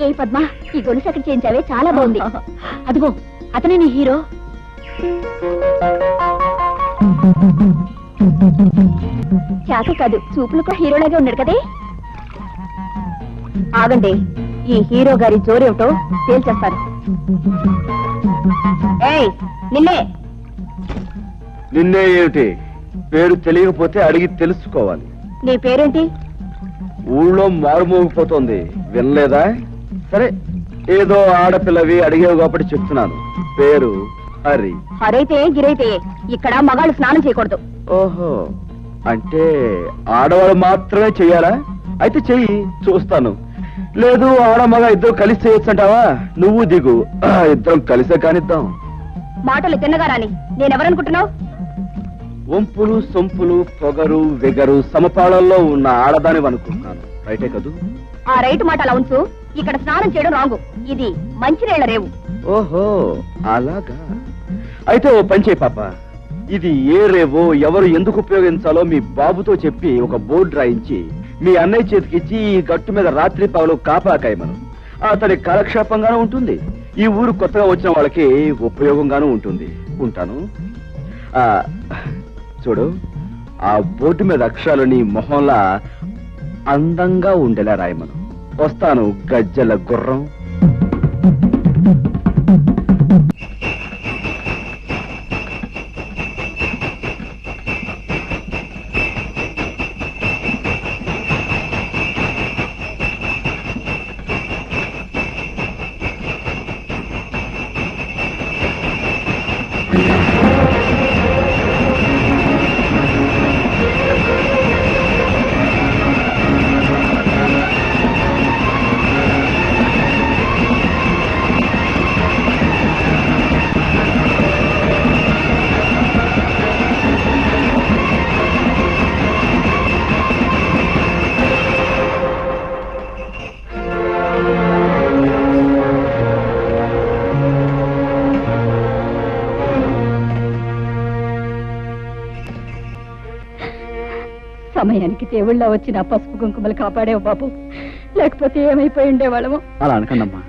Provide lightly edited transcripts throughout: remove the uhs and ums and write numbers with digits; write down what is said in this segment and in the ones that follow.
ఏ పద్మ, ఈ గొలుసు ఎక్కడ చేయించావే? చాలా బాగుంది. అదిగో అతనే నీ హీరో. చేత కాదు, చూపులు కూడా హీరోలాగే ఉన్నాడు కదే. ఆగండి, ఈ హీరో గారి జోరేమిటో తేల్చేస్తారు. ఏయ్ నిన్నే. నిన్నే ఏమిటి? పేరు తెలియకపోతే అడిగి తెలుసుకోవాలి. నీ పేరేంటి? ఊళ్ళో మారుమోగిపోతోంది, వినలేదా? సరే, ఏదో ఆడపిల్లవి అడిగేవి కాబట్టి చెప్తున్నాను. పేరు హరి. హరైతే గిరైతే ఇక్కడ మగాళ్ళు స్నానం చేయకూడదు. ఓహో, అంటే ఆడవాళ్ళు మాత్రమే చెయ్యాలా? అయితే చెయ్యి, చూస్తాను. లేదు ఆడ మగ ఇద్దరు కలిసి చేయొచ్చంటావా? నువ్వు దిగు, ఇద్దరం కలిసే కానిద్దాం. మాటలు తిన్నగా రాని. నేనెవరనుకుంటున్నావు? వంపులు సొంపులు పొగరు వెగరు సమపాళల్లో ఉన్న ఆడదాని అనుకుంటున్నాను. రైటే కదూ? ఆ రైట్ మాట అలా ఉంచు. ఇక్కడ స్నానం చేయడం రాంగు. ఇది మంచినీళ్ల రేవు. ఓహో అలాగా. అయితే ఓ పని చేయి పాప, ఇది ఏ రేవో ఎవరు ఎందుకు ఉపయోగించాలో మీ బాబుతో చెప్పి ఒక బోర్డు రాయించి మీ అన్నయ్య చేతికిచ్చి ఈ గట్టు మీద రాత్రి పగలు కాపాకాయమను. అతడి కాలక్షేపంగానూ ఉంటుంది, ఈ ఊరు కొత్తగా వచ్చిన వాళ్ళకి ఉపయోగంగానూ ఉంటుంది. ఉంటాను. చూడు, ఆ బోర్డు మీద అక్షరాలు నీ మొహంలా అందంగా ఉండేలా రాయమను. వస్తాను గజ్జల గుర్రం. సమయానికి దేవుళ్ళ వచ్చిన పసుపు కుంకుమలు కాపాడేవు బాబు, లేకపోతే ఏమైపోయి ఉండేవాళ్ళము. అలా అనకండమ్మా,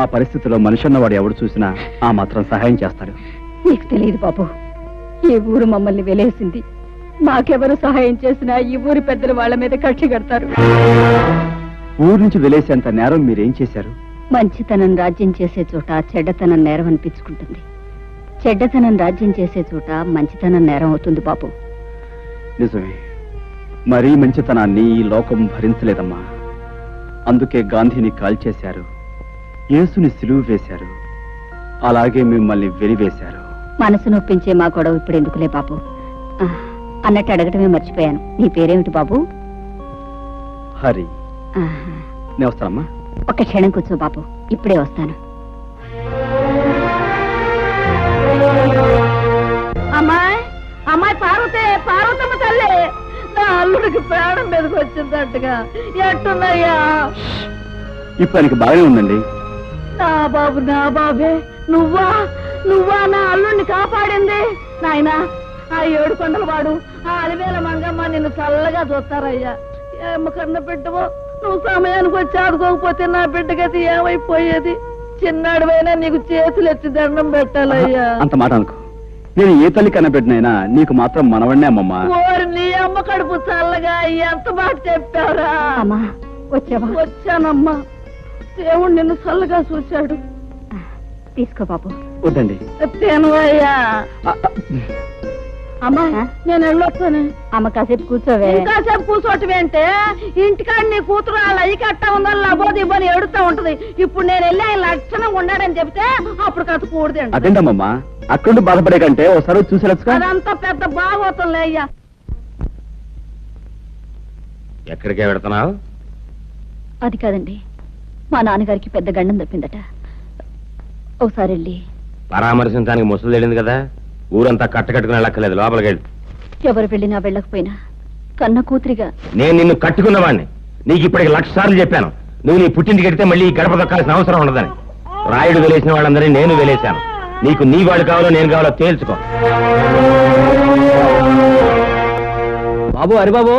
ఆ పరిస్థితిలో మనిషి అన్నవాడు ఎవడు చూసినా ఆ మాత్రం సహాయం చేస్తాడు. నీకు తెలియదు బాబు, ఈ ఊరు మమ్మల్ని వెలేసింది. మాకెవరు సహాయం చేసినా ఈ ఊరి పెద్దలు వాళ్ళ మీద కక్షి కడతారు. ఊరు నుంచి వెలేసేంత నేరం మీరేం చేశారు? మంచితనం రాజ్యం చేసే చోట చెడ్డతనం నేరం అనిపించుకుంటుంది. చెడ్డతనం రాజ్యం చేసే చోట మంచితనం నేరం అవుతుంది బాబు. నిజమే, మరీ మంచితనాన్ని ఈ లోకం భరించలేదమ్మా. అందుకే గాంధీని కాల్చేశారు, యేసుని సిలువు వేశారు, అలాగే మిమ్మల్ని వెలివేశారు. మనసు నొప్పించే మా గొడవ ఇప్పుడు ఎందుకులే బాబు. అన్నట్టు అడగటమే మర్చిపోయాను, నీ పేరేమిటి బాబు? హరి. నేను వస్తానమ్మా. ఒక్క క్షణం కూర్చో బాబు, ఇప్పుడే వస్తాను. అమ్మాయి అమ్మాయి పార్వతే, పార్వతమ్మ తల్లి, నా అల్లుడికి ప్రాణం మీదకి వచ్చిందట్టుగా. ఎట్టున్నాయ్యా? ఇప్పుడు ఆయనకి బాగానే ఉందండి. నా బాబు, నా బాబే, నువ్వా నువ్వా నా అల్లుడిని కాపాడింది? నాయనా, ఆ 7 కొండల వాడు, ఆ అలివేల మంగమ్మ నిన్ను చల్లగా చూస్తారయ్యా. ఏమ కన్న బిడ్డవో, నువ్వు సమయానికి వచ్చి ఆదుకోకపోతే నా బిడ్డగతి ఏమైపోయేది? చిన్నాడువైనా నీకు చేతులు ఎత్తి దండం పెట్టాలయ్యా. అంత మాట అనుకో, నేను ఏ తల్లి కన్నబిడ్డనైనా నీకు మాత్రం మనవడినే అమ్మమ్మా. ఓరి నీ అమ్మ కడుపు చల్లగా ఎంత మాట చెప్పారా? వచ్చానమ్మా, దేవుడు నిన్ను చల్లగా చూశాడు. తీసుకో బాబు. వద్దండి. తేనువయ్యా. అమ్మా, నేను వెళ్ళొస్తాను. అమ్మ కాసేపు కూర్చోవే. కాసేపు కూర్చోటమేంటే, ఇంటికాడ నీ కూతురు వాళ్ళ అయ్యి కట్టా ఉందని లబోదిబ్బని ఏడుతా ఉంటది. ఇప్పుడు నేను వెళ్ళి ఆయన లక్షణంగా ఉన్నాడని చెప్తే అప్పుడు కథ కూడదండి. అదేంటమ్మా, అక్కడ బాధపడే కంటే ఒకసారి చూసి అదంతా పెద్ద బాగోతుందిలే అయ్యా. ఎక్కడికే వెళుతున్నావు? అది కాదండి, మా నాన్నగారికి పెద్ద గండం తప్పిందట. ఒకసారి వెళ్ళి పరామర్శించడానికి ముసలు తెలియదు కదా, ఊరంతా కట్టకట్టుకుని వెళ్ళక్కర్లేదు, లోపలికి వెళ్ళి. ఎవరు వెళ్ళినా వెళ్ళకపోయినా కన్న కూతురిగా నేను నిన్ను కట్టుకున్నవాడిని. నీకు ఇప్పటికి 1,00,000 సార్లు చెప్పాను, నువ్వు నీ పుట్టింటికి వెడితే మళ్ళీ ఈ గడప దొక్కాల్సిన అవసరం ఉండదని. రాయుడు వెలేసిన వాళ్ళందరినీ నేను వెలేశాను. నీకు నీ వాడు కావాలో నేను కావాలో తేల్చుకో. బాబు, హరిబాబు,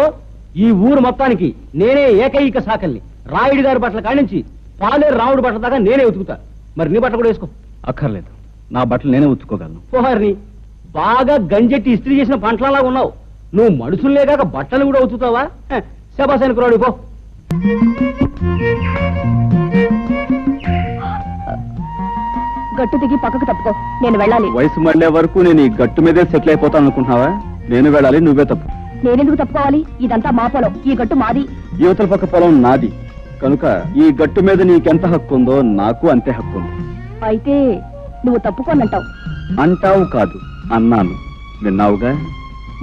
ఈ ఊరు మొత్తానికి నేనే ఏకైక సాకల్ని. రాయుడు గారి బట్టల కానించి పాలే రాముడు బట్టల దాకా నేనే ఉతుకుతా. మరి నీ బట్టలు కూడా వేసుకో. అక్కర్లేదు, నా బట్టలు నేనే ఉతుక్కోగలను. పోహారిని బాగా గంజెట్టి ఇస్త్రీ చేసిన పంటలలాగా ఉన్నావు. నువ్వు మనుషుల్నే కాక బట్టలు కూడా ఉతుకుతావా? శబాసానికి రాడు పో. గట్టు దిగి పక్కకు తప్పుకో, నేను వెళ్ళాలి. వయసు మళ్ళే వరకు నేను ఈ గట్టు మీదే సెటిల్ అయిపోతాను అనుకుంటున్నావా? నేను వెళ్ళాలి, నువ్వే తప్పు. నేనెందుకు తప్పుకోవాలి? ఇదంతా మా పొలం, ఈ గట్టు మాది. యువతల పక్క పొలం నాది కనుక ఈ గట్టు మీద నీకెంత హక్కు ఉందో నాకు అంతే హక్కు ఉంది. అయితే నువ్వు తప్పుకోనంటావు. అంటావు కాదు, అన్నాను. విన్నావుగా?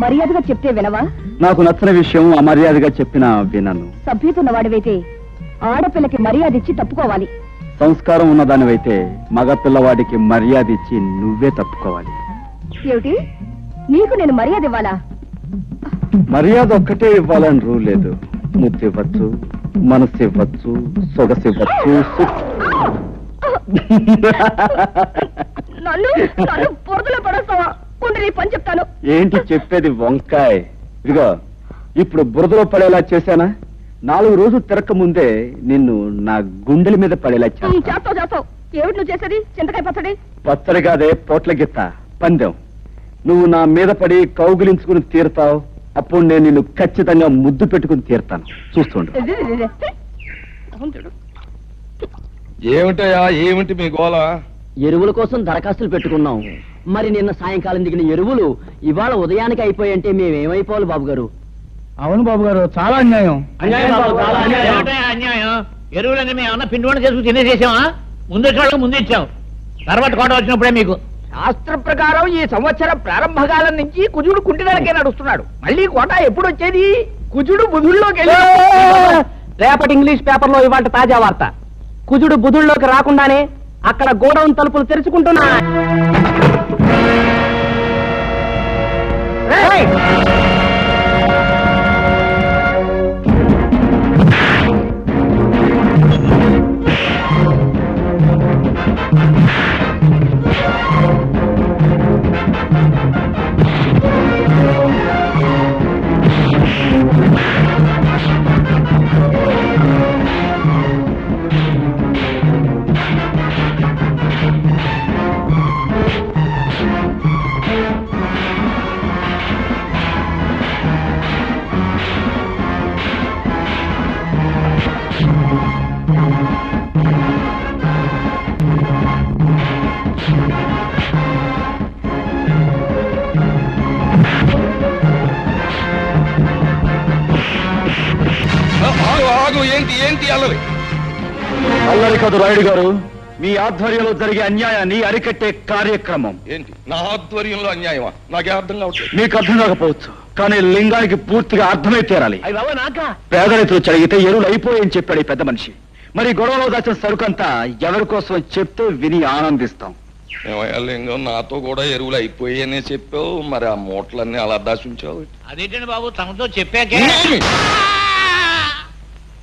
మర్యాదగా చెప్తే వినవా? నాకు నచ్చని విషయం అమర్యాదగా చెప్పినా వినను. సభ్యతున్నవాడివైతే ఆడపిల్లకి మర్యాద ఇచ్చి తప్పుకోవాలి. సంస్కారం ఉన్నదానివైతే మగ పిల్లవాడికి మర్యాద ఇచ్చి నువ్వే తప్పుకోవాలి. ఏమిటి, నీకు నేను మర్యాద ఇవ్వాలా? మర్యాద ఒక్కటే ఇవ్వాలని రూల్ లేదు. ముద్దు ఇవ్వచ్చు, మనసు ఇవ్వచ్చు, సొగసు ఇవ్వచ్చు. నన్ను పొరదలో పడేస్తావా? నీ పని చెప్తాను. ఏంటి చెప్పేది వంకాయ్? ఇదిగో, ఇప్పుడు బురదలో పడేలా చేశానా? 4 రోజులు తిరక్క ముందే నిన్ను నా గుండెల మీద పడేలా చేస్తావు. ఏమిటి నువ్వు చేసేది? చింతకాయ పచ్చడి? పచ్చడి కాదే, పోట్ల గిత్త పందెం. నువ్వు నా మీద పడి కౌగిలించుకుని తీరుతావు. అప్పుడు నేను నిన్ను ఖచ్చితంగా ముద్దు పెట్టుకుని తీరుతాను. చూస్తుండు. ఏమిటయా, ఏమిటి మీ గోల? ఎరువుల కోసం దరఖాస్తులు పెట్టుకున్నాం. మరి నిన్న సాయంకాలం దిగిన ఎరువులు ఇవాళ ఉదయానికి అయిపోయంటే మేమేమైపోవాలి బాబు గారు? అవును బాబు గారు, చాలా అన్యాయం. అన్యాయం. ఎరువులన్నీ మేము ఏమన్నా పిండి వంట చేసుకుని తినేసేసామా? ముందు ఇచ్చాం, తర్వాత కోట వచ్చినప్పుడే మీకు. శాస్త్ర ప్రకారం ఈ సంవత్సరం ప్రారంభకాలం నుంచి కుజుడు కుంటిదానికే నడుస్తున్నాడు. మళ్ళీ కోట ఎప్పుడు వచ్చేది? కుజుడు బుధుల్లోకి రేపటి ఇంగ్లీష్ పేపర్ లో ఇవాళ తాజా వార్త. కుజుడు బుధుల్లోకి రాకుండానే అక్కడ గోడౌన్ తలుపులు తెరుచుకుంటున్నా. అల్లరి కాదు రాయుడు గారు, మీ ఆధ్వర్యంలో జరిగే అన్యాయాన్ని అరికట్టే కార్యక్రమం. ఏంటి నా ఆధ్వర్యంలో అన్యాయమా? నాకే అర్థం కావట్లేదు. మీకు అర్థం కాకపోవచ్చు, కానీ లింగానికి పూర్తిగా అర్థమై తీరాలి. పేద రైతులు చదివితే ఎరువులు అయిపోయాయని చెప్పాడు ఈ పెద్ద మనిషి. మరి గొడవలో దాచిన సరుకంతా ఎవరి కోసం చెప్తే విని ఆనందిస్తాం. ఏమయ్యా లింగం, నాతో కూడా ఎరువులు అయిపోయాయనే చెప్పావు, మరి ఆ మూటలన్నీ అలా దాచుంచావు. అదేంటండి బాబు, తమతో చెప్పాకే.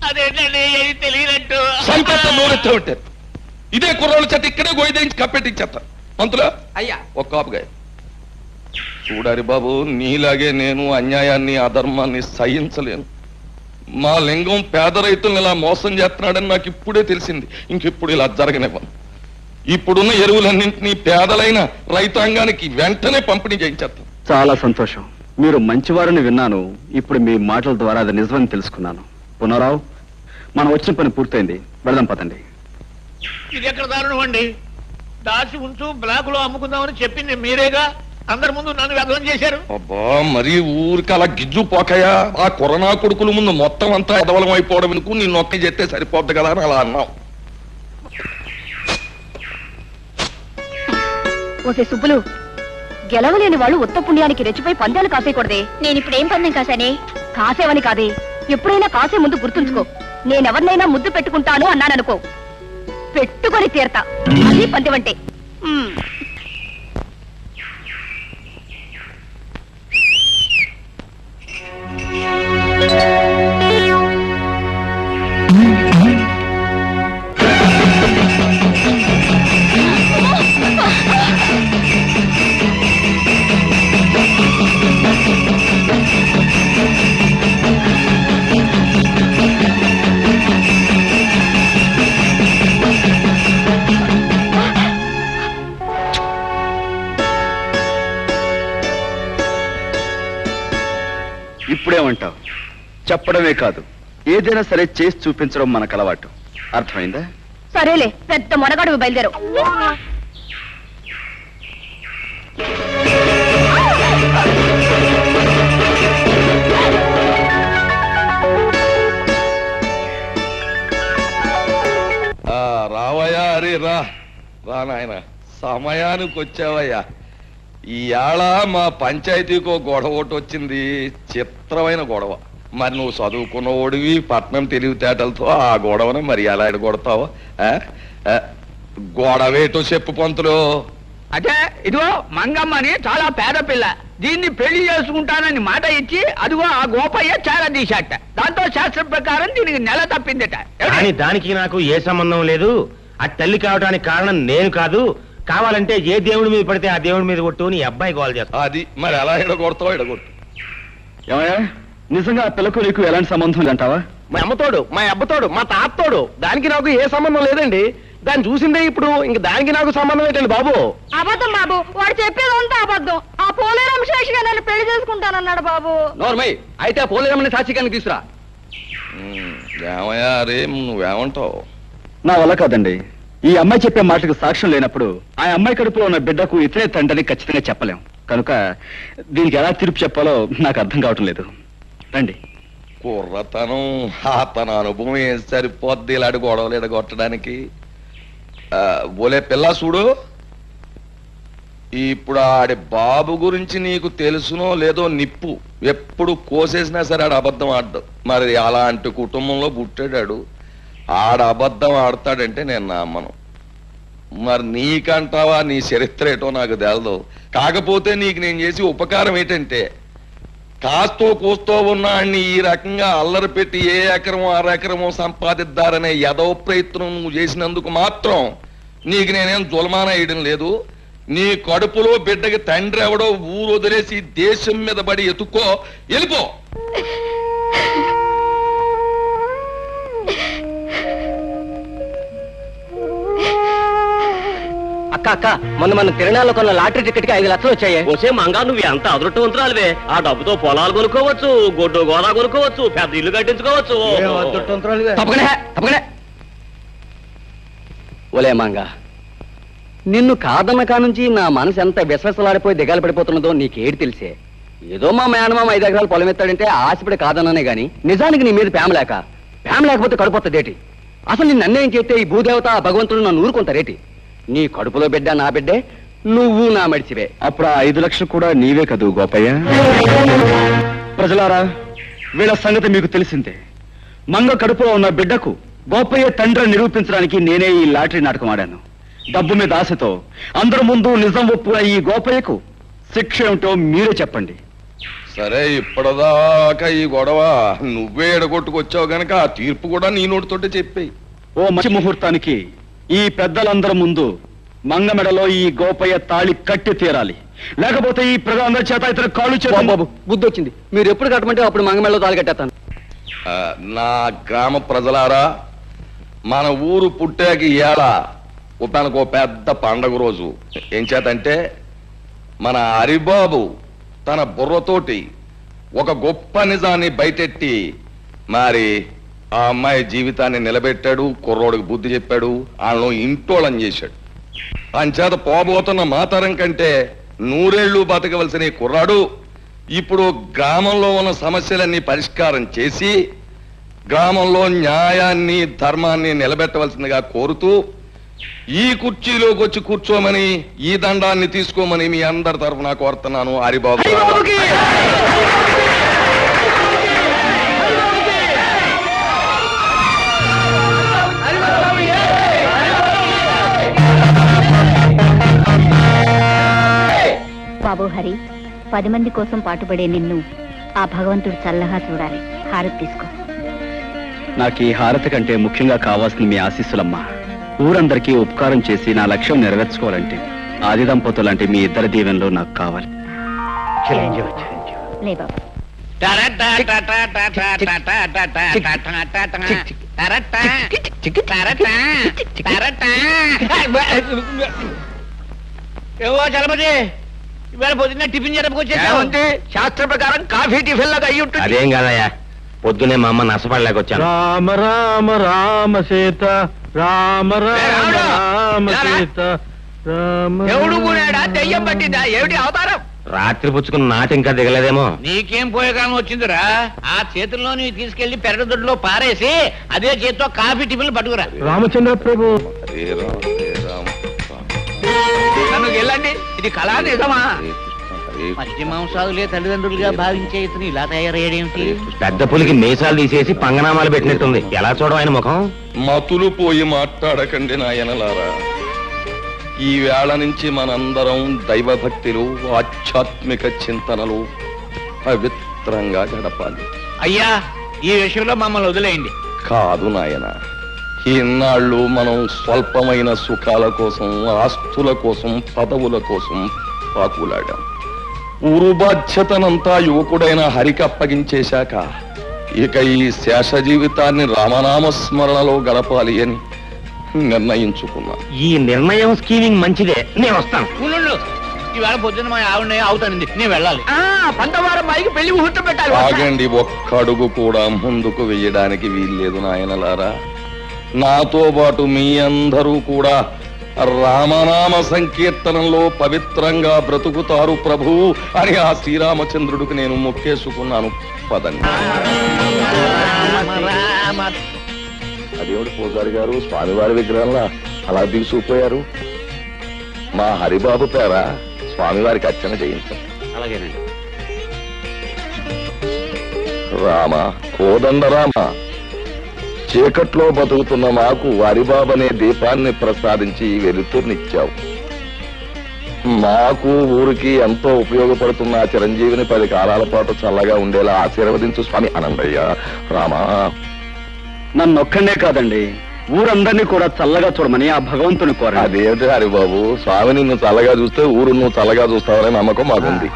అదేంటండి, ఏది తెలియనట్టు ఉంటారు. ఇదే కుర్రోళ్ళ చేత ఇక్కడే గోయిదేంచి కప్పెట్టించేస్తా. మంతులా అయ్యా ఒక్క కాపుగా చూడారి బాబు, నీలాగే నేను అన్యాయాన్ని అధర్మాన్ని సహించలేను. మా లింగం పేద రైతులను ఇలా మోసం చేస్తున్నాడని నాకు ఇప్పుడే తెలిసింది. ఇంకెప్పుడు ఇలా జరగనివ్వను. ఇప్పుడున్న ఎరువులన్నింటినీ పేదలైన రైతాంగానికి వెంటనే పంపిణీ చేయించేస్తాం. చాలా సంతోషం, మీరు మంచివారని విన్నాను. ఇప్పుడు మీ మాటల ద్వారా అది నిజమని తెలుసుకున్నాను. పునరావు, మనం వచ్చిన పని పూర్తయింది, వెళదాం పదండి. ఇది ఎక్కడ దారుణం అండి? దాచి ఉంచు, బ్లాక్ లో అమ్ముకుందామని చెప్పింది మీరేగా. అందరి ముందు నన్ను వ్యర్థం చేశారు. అబ్బా, మరి ఊరికి అలా గిజ్జు పోకయా? ఆ కరోనా కొడుకుల ముందు మొత్తం అంతా ఎదవలం అయిపోవడం ఎందుకు? నీ నొక్కి చెప్తే సరిపోద్ది కదా అని అలా అన్నావు. ఓసే సుబ్బులు, గెలవలేని వాళ్ళు ఉత్త పుణ్యానికి రెచ్చిపోయి పందాలు కాసేయకూడదే. నేను ఇప్పుడు ఏం పందెం కాసానే? కాసేవని కాదే, ఎప్పుడైనా కాసే ముందు గుర్తుంచుకో. నేనెవరినైనా ముద్దు పెట్టుకుంటాను అన్నాననుకో, పెట్టుకొని తీరతా. అది పందెమంటే. ఏమంటావు? చెప్పడమే కాదు, ఏదైనా సరే చేసి చూపించడం మనకు అలవాటు. అర్థమైందా? సరేలే, పెద్ద మొనగాడు బయలుదేరు. రావయ్యా, అరే రా నాయన, సమయానికి వచ్చావయ్యా. ఈయాళ మా పంచాయతీకో గొడవ ఒకటి వచ్చింది, చిత్రమైన గొడవ. మరి నువ్వు చదువుకున్న ఓడివి, పట్నం తెలివితేటలతో ఆ గొడవని మరి ఎలా ఎడగొడతావు? గొడవేటో చెప్పు పంతులు. అదే ఇదిగో మంగమ్మని చాలా పేద పిల్ల, దీన్ని పెళ్లి చేసుకుంటానని మాట ఇచ్చి అదిగో ఆ గోపయ్య చాలా తీశాట. దాంతో శాస్త్రం ప్రకారం దీనికి నెల తప్పిందట. కానీ దానికి నాకు ఏ సంబంధం లేదు. ఆ తల్లి కావడానికి కారణం నేను కాదు. కావాలంటే ఏ దేవుడి మీద పడితే ఆ దేవుడి మీద కొట్టు నీ అబ్బాయి గోల్ చేస్తా. అది మరి ఎలా ఎడగొడతావు? ఎడగొట్టు. ఏమయ్యా, నిజంగా ఆ పిల్లకు నీకు ఎలాంటి సంబంధం అంటావా? మా అమ్మతోడు, మా అబ్బతోడు, మా తాతోడు, దానికి నాకు ఏ సంబంధం లేదండి. దాన్ని చూసిందే ఇప్పుడు, ఇంక దానికి నాకు సంబంధం ఏంటండి బాబు? అబద్ధం బాబు, వాడు చెప్పేదంతా అబద్ధం. ఆ పోలేరం శేషిగా నన్ను పెళ్లి చేసుకుంటానన్నాడు బాబు. నోర్మై, అయితే ఆ పోలేరమ్మని సాక్షిగానికి తీసురా. ఏమయ్యా అరే, నువ్వేమంటావు? నా వల్ల కాదండి. ఈ అమ్మాయి చెప్పే మాటకు సాక్ష్యం లేనప్పుడు ఆ అమ్మాయి కడుపులో ఉన్న బిడ్డకు ఇతరే తండ్రిని ఖచ్చితంగా చెప్పలేం. కనుక దీనికి ఎలా తీర్పు చెప్పాలో నాకు అర్థం కావటం లేదు. రండి. కుర్రతనం, తన అనుభవం ఏం సరిపోద్ది ఇలాంటి గొడవలు ఎడగొట్టడానికి? ఓలే పిల్ల చూడు, ఇప్పుడు ఆడి బాబు గురించి నీకు తెలుసునో లేదో, నిప్పు ఎప్పుడు కోసేసినా సరే ఆడ అబద్ధం ఆడ్డు. మరి అలాంటి కుటుంబంలో పుట్టాడాడు, ఆడ అబద్ధం ఆడతాడంటే నేను నమ్మను. మరి నీకంటావా, నీ చరిత్ర ఏటో నాకు తెలదు. కాకపోతే నీకు నేను చేసి ఉపకారం ఏంటంటే, కాస్తో కూస్తో ఉన్నాన్ని ఈ రకంగా అల్లరి పెట్టి ఏ ఎకరమో అరెకరమో సంపాదిద్దారనే యదవ ప్రయత్నం నువ్వు చేసినందుకు మాత్రం నీకు నేనేం జులమాన వేయడం లేదు. నీ కడుపులో బిడ్డకి తండ్రి ఎవడో ఊరు వదిలేసి దేశం మీద పడి ఎత్తుకో, వెళ్ళిపో. అక్క అక్క, మన తిరణాల్లో కొన్న లాటరీ టికెట్ కి 5 లక్షలు వచ్చాయి. వచ్చే మంగా నువ్వు ఎంత అదృష్టవంతురాలివే. ఆ డబ్బుతో పొలాలు కొనుక్కోవచ్చు, గొడ్డు గోదా కొనుక్కోవచ్చు, పెద్ద ఇల్లు కట్టించుకోవచ్చు. తప్పకనే ఒలే మంగా, నిన్ను కాదన్న కానుంచి నా మనసు ఎంత విశ్వాసలాడిపోయి దిగాలు పడిపోతున్నదో నీకేడు తెలిసే. ఏదో మా మేనమామ 5 ఎకరాలు పొలం ఎత్తాడంటే ఆశపడి కాదన్నానే గాని, నిజానికి నీ మీద ప్రేమ లేకపోతే కడుపుతదేటి? అసలు నిన్ను అన్యాయం చేస్తే ఈ భూదేవత భగవంతుడు నన్ను ఊరుకుంటారేటి? నీ కడుపులో బిడ్డ నా బిడ్డే, నువ్వు నా మడిచివే. అప్పుడు ఆ 5 లక్షలు కూడా నీవే కదూ గోపయ్య? ప్రజలారా, వీళ్ళ సంగతి మీకు తెలిసిందే. మంగ కడుపులో ఉన్న బిడ్డకు గోపయ్య తండ్రి నిరూపించడానికి నేనే ఈ లాటరీ నాటకం ఆడాను. డబ్బు మీద ఆశతో అందరి ముందు నిజం ఒప్పుకున్న ఈ గోపయ్యకు శిక్ష ఏమిటో మీరే చెప్పండి. సరే, ఇప్పటిదాకా ఈ గొడవ నువ్వే ఎడగొట్టుకొచ్చావు గనక ఆ తీర్పు కూడా నీ నోటితోటే చెప్పేయి. ఓ మంచి ముహూర్తానికి ఈ పెద్దలందరి ముందు మంగ మెడలో ఈ గోపయ్య తాళి కట్టి తీరాలి. లేకపోతే ఈ ప్రజలందరి చేత ఇతర కాళ్ళు చేత. బాబు, బుద్ధి వచ్చింది. మీరు ఎప్పుడు కట్టమంటే అప్పుడు మంగమెళ్ళలో తాళి కట్టేస్తాను. నా గ్రామ ప్రజలారా, మన ఊరు పుట్టాక ఇవాళ తనకు పెద్ద పండగ రోజు. ఏం చేతంటే, మన హరిబాబు తన బుర్రతోటి ఒక గొప్ప నిజాన్ని బయటెట్టి మరి ఆ అమ్మాయి జీవితాన్ని నిలబెట్టాడు, కుర్రోడికి బుద్ధి చెప్పాడు, వాళ్ళను ఇంటోళం చేశాడు. అంచేత పోబోతున్న మాతరం కంటే 100 ఏళ్ళు బతకవలసిన ఈ కుర్రాడు ఇప్పుడు గ్రామంలో ఉన్న సమస్యలన్నీ పరిష్కారం చేసి గ్రామంలో న్యాయాన్ని ధర్మాన్ని నిలబెట్టవలసిందిగా కోరుతూ ఈ కుర్చీలోకి వచ్చి కూర్చోమని, ఈ దండాన్ని తీసుకోమని మీ అందరి తరఫున కోరుతున్నాను. హరిబాబు బాబు హరి, 10 మంది కోసం పాటుపడే నిన్ను ఆ భగవంతుడు చల్లగా చూడాలి. హారతి తీసుకో. నాకు ఈ హారతి కంటే ముఖ్యంగా కావాల్సింది మీ ఆశీస్సులమ్మా. ఊరందరికీ ఉపకారం చేసి నా లక్ష్యం నెరవేర్చుకోవాలంటే ఆది దంపతులంటే మీ ఇద్దరి దీవెనలు నాకు కావాలి. లే బాబు. ఏవో చలపతి, ఇవాళ పొద్దున్న టిఫిన్ చేయడానికి శాస్త్ర ప్రకారం కాఫీ టిఫిన్ లాగా అయ్యి ఉంటుంది. అదేం కాదయ్యా, పొద్దునే మా అమ్మ నష్టపడలేకొచ్చాను. రామ రామ రామ సీత రామ రామ రామ సీత రామ. ఎవడు కూడాడా దెయ్యం పట్టిందా ఏమిటి అవతారం? రాత్రి పుచ్చుకున్న నాటి ఇంకా దిగలేదేమో. నీకేం పోయేకాలం వచ్చిందిరా? ఆ చేతుల్లో నీవు తీసుకెళ్లి పెరగదొడ్లో పారేసి అదే చేతితో కాఫీ టిఫిన్లు పట్టుకురా. రామచంద్ర ప్రభు. హరే రామ హరే రామ నన్ను వెళ్ళండి. ఇది కళా నిజమా? హరే కృష్ణ హరే మధ్య మాంసాదులే తల్లిదండ్రులుగా భావించే ఇతను ఇలా తయారయ్యేదేమిటి? పెద్ద పులికి మీసాలు తీసేసి పంగనామాలు పెట్టినట్టుంది. ఎలా చూడడం ఆయన ముఖం? మతులు పోయి మాట్లాడకండి నాయనలారా. ఈ వేళ నుంచి మనందరం దైవభక్తిలో ఆధ్యాత్మిక చింతనలు పవిత్రంగా గడపాలి. అయ్యా, ఈ విషయంలో మమ్మల్ని వదిలేయండి. కాదు నాయన, ఇన్నాళ్ళు మనం స్వల్పమైన సుఖాల కోసం, ఆస్తుల కోసం, పదవుల కోసం పాకులాడాం. ఊరు బాధ్యతనంతా యువకుడైన హరికి అప్పగించేశాక ఇక ఈ శేష జీవితాన్ని రామనామస్మరణలో గడపాలి అని నిర్ణయించుకున్నా. ఈ నిర్ణయం స్కీమింగ్ మంచిదే, నేను వస్తాను. ఉండు, ఈవేళ పొద్దున్న మా ఆవిడ అవుతానండి, నేను వెళ్ళాలి. 12వ అమ్మాయికి పెళ్లి ముహూర్తం పెట్టాలి. ఆగండి, ఒక్క అడుగు కూడా ముందుకు వెయ్యడానికి వీల్లేదు నాయనలారా. నాతో పాటు మీ అందరూ కూడా రామనామ సంకీర్తనంలో పవిత్రంగా బ్రతుకుతారు ప్రభు అని ఆ శ్రీరామచంద్రుడికి నేను మొక్కేసుకున్నాను. పదండి. అదేమిటి పూజారి గారు, స్వామివారి విగ్రహంలా అలా దిగుసుకుపోయారు? మా హరిబాబు పేర స్వామివారికి అర్చన చేయించాం. అలాగేనండి. రామ కోదండ రామ, చీకట్లో బతుకుతున్న మాకు హరిబాబనే దీపాన్ని ప్రసాదించి వెలుతుర్నిచ్చావు. మాకు ఊరికి ఎంతో ఉపయోగపడుతున్న ఆ చిరంజీవిని 10 కాలాల పాటు చల్లగా ఉండేలా ఆశీర్వదించు స్వామి. అనందయ్య రామ. నన్నొక్కడే కాదండి, ఊరందరినీ కూడా చల్లగా చూడమని ఆ భగవంతుని కోరండి. అదేమిటి హరిబాబు, స్వామి నిన్ను చల్లగా చూస్తే ఊరు నువ్వు చల్లగా చూస్తావనే నమ్మకం మాకుంది.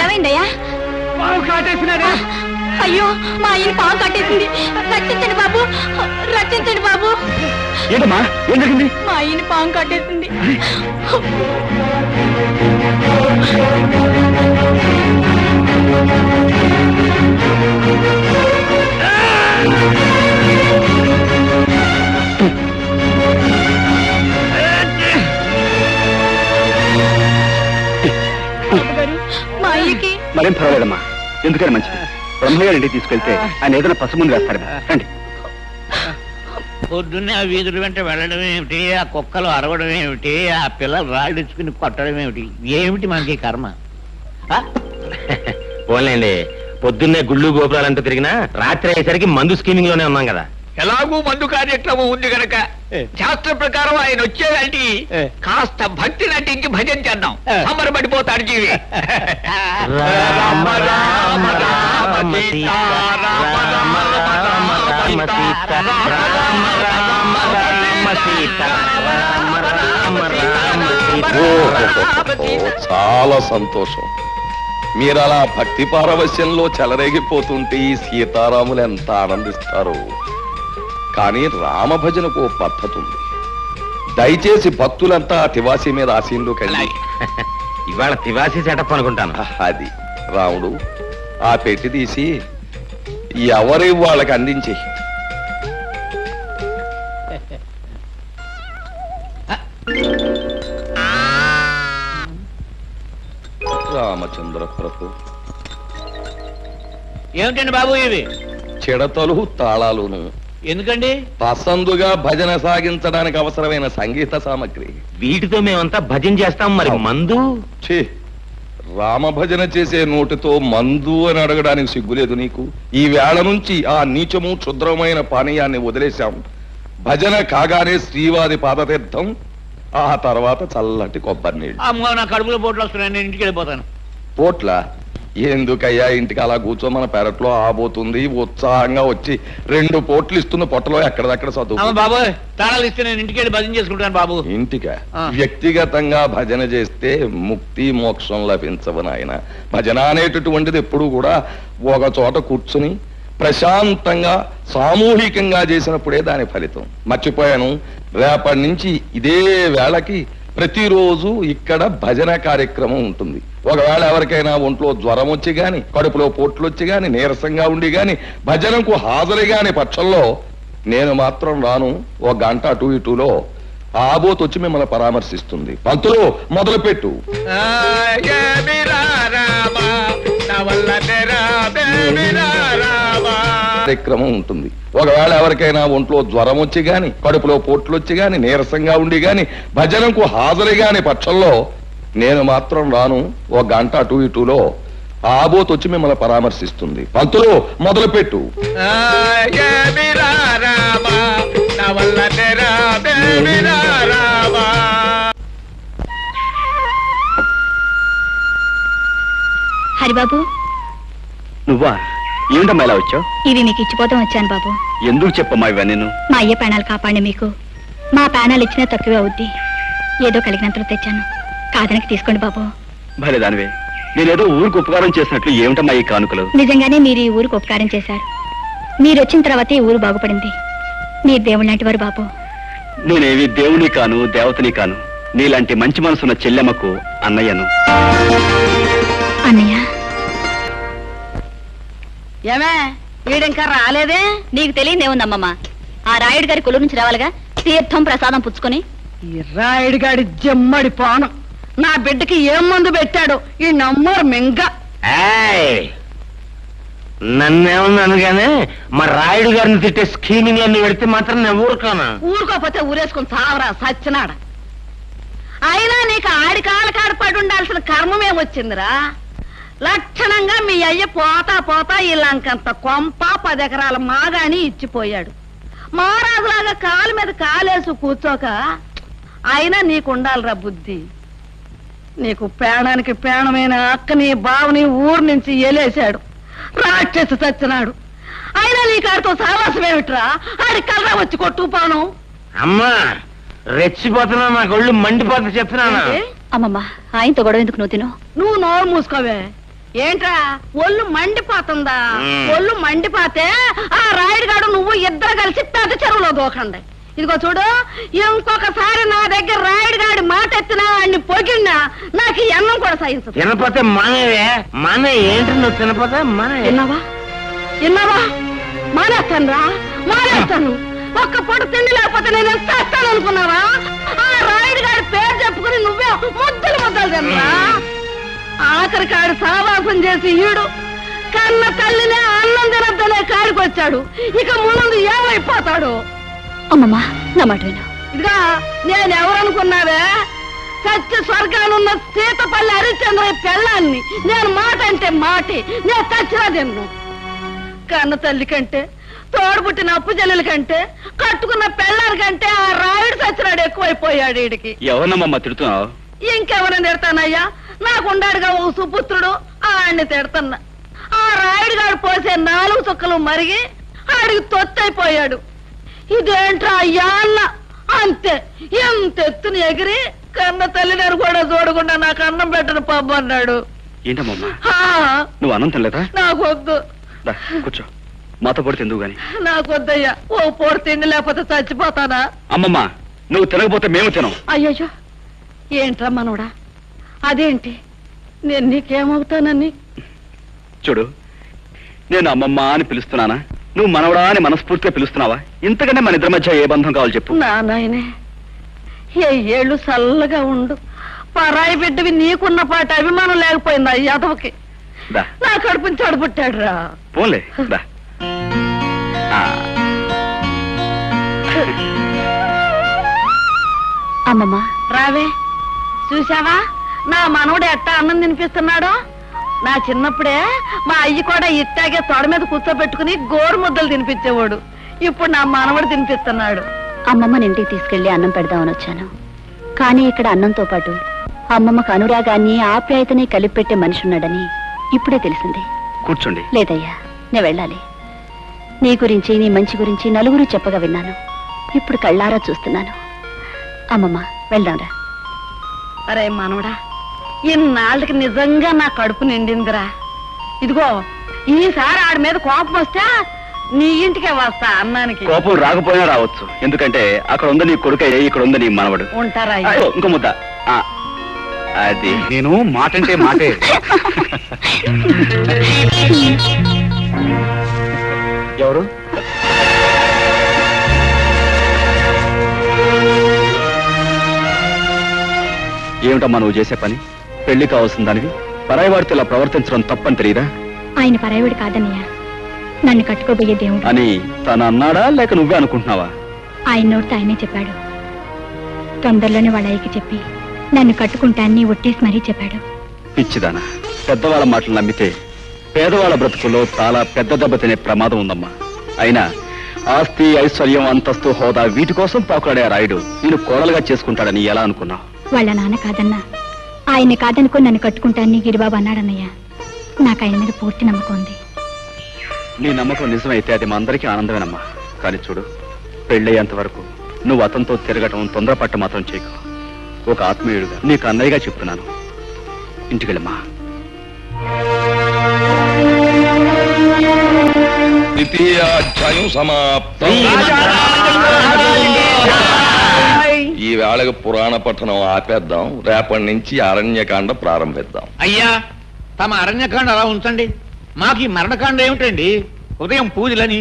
ఏమైందయ్యా? అయ్యో, మా ఆయన పాము కట్టేసింది. రక్షించండి బాబు, రక్షించండి బాబు. ఏంటమ్మా, ఏం జరిగింది? మా ఆయన పాము కట్టేసింది. మా అయ్యకి మరేం పర్వాలేదమ్మా, ఎందుకని మంచిది. బ్రహ్మయ్య ఇంటికి తీసుకెళ్తే ఆయన ఏదైనా పసుముందు వేస్తారు. రండి. పొద్దున్నే ఆ వీధుల వెంట వెళ్ళడం ఏమిటి, ఆ కుక్కలు అరవడం ఏమిటి, ఆ పిల్లలు రాళ్ళిచ్చుకుని కొట్టడం ఏమిటి, ఏమిటి మనకి కర్మ? పోలేండి, పొద్దున్నే గుళ్ళు గోపురాలంటూ తిరిగినా రాత్రి అయ్యేసరికి మందు స్కీమింగ్ లోనే ఉన్నాం కదా. ఎలాగూ మందు కార్యక్రమం ఉంది కనుక శాస్త్ర ప్రకారం ఆయన వచ్చేదంటే కాస్త భక్తి నటించి భజన చేద్దాం. సంబరపడిపోతాడు జీవి. రామ రామ రామ సీతా రామ రామ సీత రామ రామ రామ సీత రామ రామ రామ సీత. చాలా సంతోషం. మీరు అలా భక్తి పారవశ్యంలో చెలరేగిపోతుంటే ఈ సీతారాములు ఎంత ఆనందిస్తారు. కానీ రామభజనకు ఓ పద్ధతి ఉంది. దయచేసి భక్తులంతా తివాసి మీద ఆశీన్లు కలిగి. ఇవాళ తివాసి సెటప్ అనుకుంటాను. అది రాముడు, ఆ పెట్టి తీసి ఎవరి వాళ్ళకి అందించి. రామచంద్ర ప్రభు. ఏమిటండి బాబు ఇవి? చిడతలు తాళాలును. ఎందుకండి? పసందుగా భజన సాగించడానికి అవసరమైన సంగీత సామగ్రి. వీటితో మేమంతా భజన చేస్తాం. మరి మందు? ఛీ, రామభజన చేసే నోటితో మందు అని అడగడానికి సిగ్గులేదు నీకు? ఈ వేళ నుంచి ఆ నీచము క్షుద్రమైన పానీయాన్ని వదిలేశాం. భజన కాగానే శ్రీవారి పాదతీర్థం, ఆ తర్వాత చల్లటి కొబ్బరి నీళ్ళు. అమ్మో, నా కడుపులో పోట్లు వస్తున్నాయి, నేను ఇంటికి వెళ్ళిపోతాను. పోట్ల ఎందుకయ్యా ఇంటికి అలా కూర్చో, మన పెరట్లో ఆబోతుంది ఉత్సాహంగా వచ్చి 2 పోట్లు ఇస్తున్న పొట్టలో ఎక్కడదక్కడ చదువు. బాబు తాళాలు ఇస్తే నేను ఇంటికి వెళ్ళి భజన చేసుకుంటాను బాబు. ఇంటికా? వ్యక్తిగతంగా భజన చేస్తే ముక్తి మోక్షం లభించవు నాయన. భజన అనేటటువంటిది ఎప్పుడు కూడా ఒక చోట కూర్చుని ప్రశాంతంగా సామూహికంగా చేసినప్పుడే దాని ఫలితం. మర్చిపోయాను, రేపటి నుంచి ఇదే వేళకి ప్రతిరోజు ఇక్కడ భజన కార్యక్రమం ఉంటుంది. ఒకవేళ ఎవరికైనా ఒంట్లో జ్వరం వచ్చి గాని, కడుపులో పోట్లు వచ్చి గాని, నీరసంగా ఉండి గాని, భజనకు హాజరు గాని పక్షంలో నేను మాత్రం రాను. 1 గంట అటు ఇటులో ఆబోత్ వచ్చి మిమ్మల్ని పరామర్శిస్తుంది. పంతులు మొదలుపెట్టు. కార్యక్రమం ఉంటుంది. ఒకవేళ ఎవరికైనా ఒంట్లో జ్వరం వచ్చి గాని, కడుపులో పోట్లు వచ్చి గాని, నీరసంగా ఉండి గాని, భజనకు హాజరు గాని పక్షంలో నేను మాత్రం రాను. 1 గంట అటు ఇటులో ఆబోత్ వచ్చి మిమ్మల్ని పరామర్శిస్తుంది. పంతులు మొదలుపెట్టు. హరిబాబు, నువ్వా? ఏమిటమ్మా ఇలా వచ్చావు? ఇవి మీకు ఇచ్చిపోతాం వచ్చాను బాబు. ఎందుకు చెప్పమ్మా ఇవన్నీ? మా అయ్య ప్రాణాలు కాపాడి మీకు మా ప్రాణాలు ఇచ్చినా తక్కువే అవుద్ది. ఏదో కలిగినంతలో తెచ్చాను, కాదనకి తీసుకోండి బాబు. భలే దానివే, నేనేదో ఊరికి ఉపకారం చేసినట్లు ఏమిటమ్మా ఈ కానుకలు? నిజంగానే మీరు ఈ ఊరికి ఉపకారం చేశారు. మీరు వచ్చిన తర్వాత ఈ ఊరు బాగుపడింది. మీరు దేవుడు లాంటి వారు బాబు. నేనేవి దేవుని కాను, దేవతని కాను. నీలాంటి మంచి మనసున్న చెల్లెమ్మకు అన్నయ్యను. అన్నయ్య, ఏమే వీడింకా రాలేదే? నీకు తెలియదేముందమ్మమ్మ, ఆ రాయుడు గారి కొలు నుంచి రావాలిగా, తీర్థం ప్రసాదం పుచ్చుకొని. ఈ రాయుడు గాడి జమ్మడి పానం నా బిడ్డకి ఏం మందు పెట్టాడు ఈ నమ్మరు మింగ. నన్నేమన్నాను గానీ మా రాయుడు గారిని తిట్టే స్కీమింగ్ అన్ని పెడితే మాత్రం నేను ఊరుకోనా? ఊరుకోపోతే ఊరేసుకుని చావరా సచ్చినాడ. అయినా నీకు ఆడి కాళ్ళ కాడపడి ఉండాల్సిన కర్మమేమొచ్చిందిరా? లక్షణంగా మీ అయ్య పోతా పోతా ఇలాంకంత కొంప 10 ఎకరాల మాగాని ఇచ్చిపోయాడు. మహారాజులాగా కాలు మీద కాలేసి కూర్చోక అయినా నీకుండాలిరా బుద్ధి. నీకు ప్రాణానికి ప్రాణమైన అక్కని బావని ఊరు నుంచి ఏలేశాడు, రాక్షసి చచ్చినాడు. అయినా నీకు ఆడితో సావాసమేమిట్రా? ఆడి కలరా వచ్చి కొట్టుకుపోను. అమ్మా రెచ్చిపోతున్నా, నాకు ఒళ్ళు మండిపోతా చెప్తున్నాను. అమ్మమ్మ, ఆయనతో గొడవ ఎందుకు? నువ్వు తిను. నువ్వు నోరు మూసుకోవే. ఏంట్రా ఒళ్ళు మండిపోతుందా? ఒళ్ళు మండిపోతే ఆ రాయుడు గాడు నువ్వు ఇద్దరు కలిసి పెద్ద చెరువులో దూకండి. ఇదిగో చూడు, ఇంకొకసారి నా దగ్గర రాయుడు గాడి మాట ఎత్తినా అన్ని పొగిడినా నాకు ఈ అన్నం కూడా సహించదు. తినపోతే మానేవే, మానే. ఏంటి నువ్వు తినపోతే మానే? విన్నావా? మానేస్తాను రా, మానేస్తాను. ఒక్క పూట తిండి లేకపోతే నేను ఎంత చేస్తాను అనుకున్నావా? ఆ రాయుడు గారి పేరు చెప్పుకుని నువ్వే ముద్దలు తిన్నా. ఆఖరి కాడు సావాసం చేసి ఈడు కన్న తల్లినే అన్నం తినద్దనే కాడికి వచ్చాడు. ఇక ముందు ఏమైపోతాడు? అమ్మమ్మ, నా మాట విను. ఇదిగా నేనెవరనుకున్నావే? సత్య స్వర్గానున్న సీతపల్లి హరిశ్చంద్ర పెళ్ళాన్ని. నేను మాట అంటే మాటి, నేను చచ్చినా తిన్ను. కన్న తల్లి కంటే, తోడుబుట్టిన అప్పు చెల్లెల కంటే, కట్టుకున్న పెళ్ళారి కంటే ఆ రాయుడు చచ్చినాడు ఎక్కువైపోయాడు వీడికి. ఎవరమ్మా తిడుతున్నావు? ఇంకెవరని తిడతానయ్యా? నాకుండాడుగా ఓ సుపుత్రుడు, ఆడిని తిడతన్నా. ఆ రాయుడు గారు పోసే 4 చుక్కలు మరిగి ఆడికి తొత్తైపోయాడు. ఇదేంట్రా అయ్యా అన్న అంతే. ఎంత ఎత్తుని ఎగిరి కన్న తల్లిదారు కూడా చూడకుండా నాకు అన్నం పెట్టను పాప అన్నాడు. ఏంటమ్మా నువ్వు అన్నం తినలేదా? నాకొద్దు. కూర్చో, మాతో పొడి తిందువు గాని. నాకొద్దయ్యా, ఓ పొడి తిండి లేకపోతే చచ్చిపోతానా? అమ్మమ్మ, నువ్వు తినకపోతే మేము తినం. అయ్యయ్యో, ఏంట్రా మనోడా? అదేంటి, నేను నీకేమవుతానని? చూడు, నేను అమ్మమ్మ అని పిలుస్తున్నానా, నువ్వు మనవడా అని మనస్ఫూర్తిగా పిలుస్తున్నావా? ఇంతకంటే మన ఇద్దరి మధ్య ఏ బంధం కావాలి చెప్పు. నా నాయనే, ఏ ఏళ్ళు చల్లగా ఉండు. పరాయి బిడ్డవి నీకున్న పాట అభిమానం లేకపోయిందా ఈ యాదవకి? నా కడుపుని చెడబుట్టాడు రా. పోన్లే దా. అమ్మమ్మ, రావే. చూసావా నా మనవడు ఎట్టా అన్నం తినిపిస్తున్నాడో? నా చిన్నప్పుడే మా అయ్యి కూడా ఇట్టాగే తొడ మీద కూర్చోబెట్టుకుని గోరు ముద్దలు తినిపించేవాడు. ఇప్పుడు నా మనవడు తినిపిస్తున్నాడు. అమ్మమ్మని ఇంటికి తీసుకెళ్లి అన్నం పెడదామని వచ్చాను. కానీ ఇక్కడ అన్నంతో పాటు అమ్మమ్మకు అనురాగాన్ని ఆప్యాయతని కలిపి పెట్టే మనిషి ఉన్నాడని ఇప్పుడే తెలిసింది. కూర్చోండి. లేదయ్యా, నేను వెళ్ళాలి. నీ గురించి, నీ మంచి గురించి నలుగురు చెప్పగా విన్నాను. ఇప్పుడు కళ్ళారా చూస్తున్నాను. అమ్మమ్మ, వెళ్దాంరా. అరే మనవడా, ఇన్నాళ్ళకి నిజంగా నా కడుపు నిండిందిరా. ఇదిగో, ఈసారి ఆడి మీద కోపం వస్తే నీ ఇంటికే వస్తా అన్నానికి. కోపం రాకపోయినా రావచ్చు, ఎందుకంటే అక్కడ ఉంది నీ కొడుకే, ఇక్కడ ఉంది నీ మనవడు. ఉంటారా? ఇంకో ముద్ద. అది నేను మాటంటే మాటే. ఎవరు? ఏమిటమ్మా నువ్వు చేసే పని? పెళ్లి కావాల్సిన దానివి పరాయివాడితో ఇలా ప్రవర్తించడం తప్పని తెలియదా? ఆయన పరాయివాడు కాదన్నయ్య, నన్ను కట్టుకోబోయే దేవుడు అని తను అన్నాడా లేక నువ్వే అనుకుంటున్నావా? ఆయన నోటితో ఆయనే చెప్పాడు. తొందరలోనే వాళ్ళ అయ్యకి చెప్పి నన్ను కట్టుకుంటాన్ని ఒట్టేసి మరీ చెప్పాడు. పిచ్చిదానా, పెద్దవాళ్ళ మాటలు నమ్మితే పేదవాళ్ళ బ్రతుకుల్లో చాలా పెద్ద దెబ్బ తినే ప్రమాదం ఉందమ్మా. అయినా ఆస్తి, ఐశ్వర్యం, అంతస్తు, హోదా వీటి కోసం పాకులాడే రాయుడు నేను కోడలుగా చేసుకుంటాడని ఎలా అనుకున్నావు? వాళ్ళ నాన్న కాదన్నా, ఆయన్ని కాదనుకో నన్ను కట్టుకుంటాన్ని గిరిబాబు అన్నాడన్నయ్య. నాకు ఆయన మీద పూర్తి నమ్మకం ఉంది. నీ నమ్మకం నిజమైతే అది మా అందరికీ ఆనందమేనమ్మా. కానీ చూడు, పెళ్ళయ్యేంత వరకు నువ్వు అతనితో తిరగటం, తొందరపట్ట మాత్రం చేయకు. ఒక ఆత్మీయుడుగా నీకు అన్నయ్యగా చెప్తున్నాను. ఇంటికెళ్ళమ్మా. ద్వితీయాధ్యాయం సమాప్తం. ఈ వేళకు పురాణ పఠనం ఆపేద్దాం. రేపటి నుంచి అరణ్యకాండ ప్రారంభిద్దాం. అయ్యా, తమ అరణ్యకాండ అలా ఉంచండి. మాకు ఈ మరణకాండ ఏమిటండి? ఉదయం పూజలని,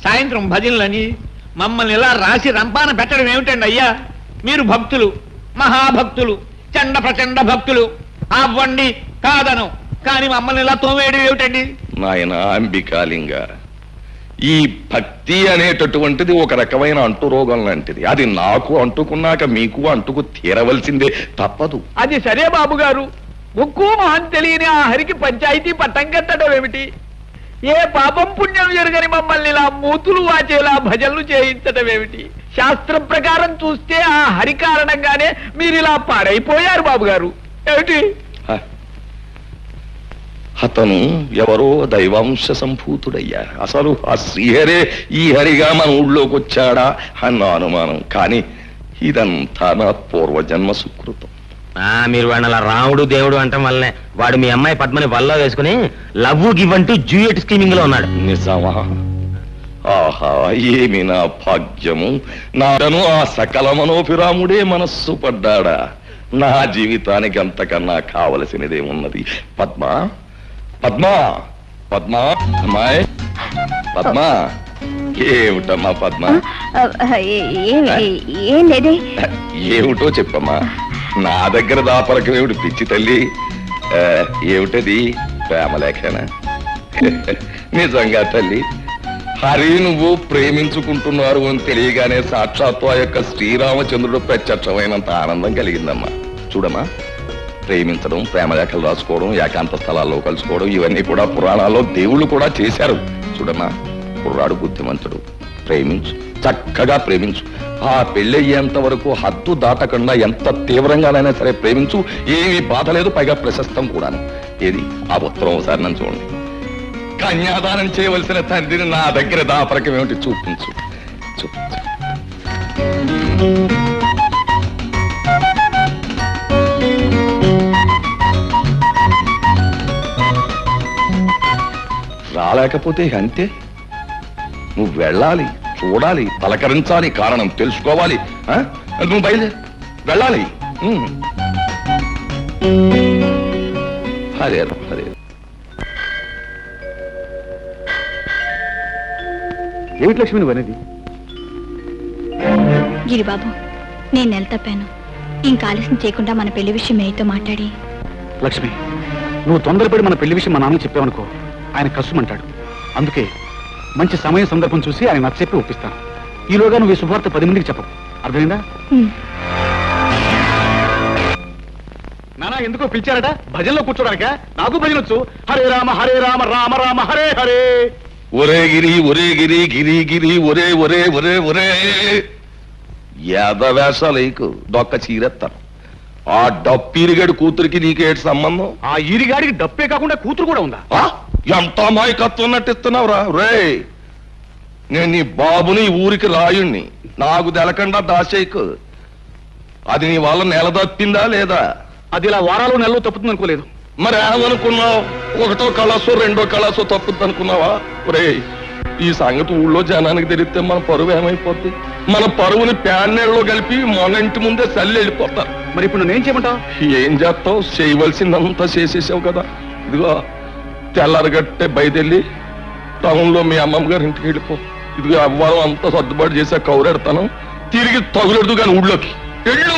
సాయంత్రం భజనలని మమ్మల్ని ఇలా రాసి రంపాన పెట్టడం ఏమిటండి అయ్యా? మీరు భక్తులు, మహాభక్తులు, చండ ప్రచండ భక్తులు. అవ్వండి కాదను, కానీ మమ్మల్ని ఇలా తోమేయడం ఏమిటండి? నాయన అంబికాలింగ, ఈ భక్తి అనేటటువంటిది ఒక రకమైన అంటురోగం లాంటిది. అది నాకు అంటుకున్నాక మీకు అంటుకు తీరవలసిందే, తప్పదు. అది సరే బాబు గారు, ముక్కు మొహం తెలియని ఆ హరికి పంచాయతీ పట్టం కట్టడం ఏమిటి? ఏ పాపం పుణ్యం జరగని మమ్మల్ని ఇలా మూతులు వాచేలా భజనలు చేయించడం ఏమిటి? శాస్త్రం ప్రకారం చూస్తే ఆ హరి కారణంగానే మీరు ఇలా పాడైపోయారు బాబు గారు. ఏమిటి? అతను ఎవరో దైవాంశ సంభూతుడయ్యా. అసలు ఆ శ్రీహరే ఈ హరిగా మన ఊళ్ళోకి వచ్చాడా అన్న అనుమానం. కానీ ఇదంతా నా పూర్వజన్మ సుకృతం. మీరు వాడిని అలా రాముడు దేవుడు అంటాం వల్లనే వాడు మీ అమ్మాయి పద్మని వల్ల వేసుకుని లవ్ గివ్ అంటూ డ్యూయట్ స్కీమింగ్ లో ఉన్నాడు. నిజమా? ఆహా, ఏమి నా భాగ్యము! నాను ఆ సకల మనోభిరాముడే మనస్సు పడ్డాడా? నా జీవితానికి అంతకన్నా కావలసినదేమున్నది? పద్మా, పద్మా, పద్మా, అమ్మాయి పద్మా. ఏమిటమ్మా పద్మ? ఏం లేదే. ఏమిటో చెప్పమ్మా. నా దగ్గర దాపరకం ఏమిటి పిచ్చి తల్లి? ఏమిటది? ప్రేమలేఖనా? నిజంగా తల్లి, హరి నువ్వు ప్రేమించుకుంటున్నారు అని తెలియగానే సాక్షాత్తు ఆ యొక్క శ్రీరామచంద్రుడు ప్రత్యక్షమైనంత ఆనందం కలిగిందమ్మా. చూడమ్మా, ప్రేమించడం, ప్రేమలేఖలు రాసుకోవడం, ఏకాంత స్థలాల్లో కలుసుకోవడం, ఇవన్నీ కూడా పురాణాల్లో దేవుళ్ళు కూడా చేశారు. చూడమ్మా, కుర్రాడు బుద్ధిమంతుడు, ప్రేమించు, చక్కగా ప్రేమించు. ఆ పెళ్ళయ్యేంత వరకు హద్దు దాటకుండా ఎంత తీవ్రంగానైనా సరే ప్రేమించు. ఏమీ బాధ లేదు, పైగా ప్రశస్తం కూడాను. ఏది ఆ ఉత్తరం ఒకసారి నన్ను చూడండి. కన్యాదానం చేయవలసిన తండ్రిని నా దగ్గర దాపరకం ఏమిటి? చూపించు, చూపించు. రాలేకపోతే అంతే. నువ్వు వెళ్ళాలి, చూడాలి, పలకరించాలి, కారణం తెలుసుకోవాలి. నువ్వు బయలుదేరి వెళ్ళాలి. అదే అదే. ఏమిటి లక్ష్మి నువ్వు అనేది? గిరిబాబు, నేను నెల తప్పాను. ఇంకా ఆలస్యం చేయకుండా మన పెళ్లి విషయం మేయతో మాట్లాడి. లక్ష్మి, నువ్వు తొందరపడి మన పెళ్లి విషయం మా నాన్నకి చెప్పావనుకో, ఆయన కష్టమంటాడు. అందుకే మంచి సమయం సందర్భం చూసి ఆయన నచ్చచెప్పి ఒప్పిస్తాను. ఈలోగా నువ్వు ఈ శుభార్త 10 మందికి చెప్పవు. అర్థమైందా? నానా ఎందుకో పిలిచారట? భజనలో కూర్చోడానిక? నాకు భజన వచ్చు. హరే రామ హరే రామ రామ రామ హరే హరే. ఒరే గిరి, ఒరే గిరి, గిరి గిరి, ఒరే ఒరే ఒరే ఒరే. యాదవేషాలకు డొక్క చీరెత్తాను. ఆ డప్పీరిగడి కూతురికి నీకేటి సంబంధం? ఆ ఈరిగాడికి డప్పే కాకుండా కూతురు కూడా ఉందా? ఎంత అమాయకత్వం నటిస్తున్నావురా రే. నేను నీ బాబుని ఊరికి రాయుణ్ణి, నాకు తెలకుండా దాచేయకు. అది నీ వల్ల నెల తప్పిందా లేదా? అది ఇలా వారాలు నెలలో తప్పుతుంది అనుకోలేదు. మరి ఏమనుకున్నావు? ఒకటో కళాసో రెండో కళాసో తప్పుద్ది అనుకున్నావా? రే, ఈ సంగతి ఊళ్ళో జనానికి తెలిస్తే మన పరువు ఏమైపోద్ది? మన పరువుని ప్యాన్నెళ్ళలో కలిపి మన ఇంటి ముందే చల్లి వెళ్ళిపోతారు. మరి ఇప్పుడు నేనేం చేయమంటావు? ఏం చేస్తావు? చేయవలసిందంతా చేసేసావు కదా. ఇదిగో తెల్లారగట్టే బయటెళ్ళి టౌన్ లో మీ అమ్మమ్మ గారి ఇంటికి వెళ్ళిపో. ఇదిగో అవ్వాలం అంతా సర్దుబాటు చేసా కౌరెడతాను, తిరిగి తగులెడదు కానీ ఊళ్ళోకి వెళ్ళు.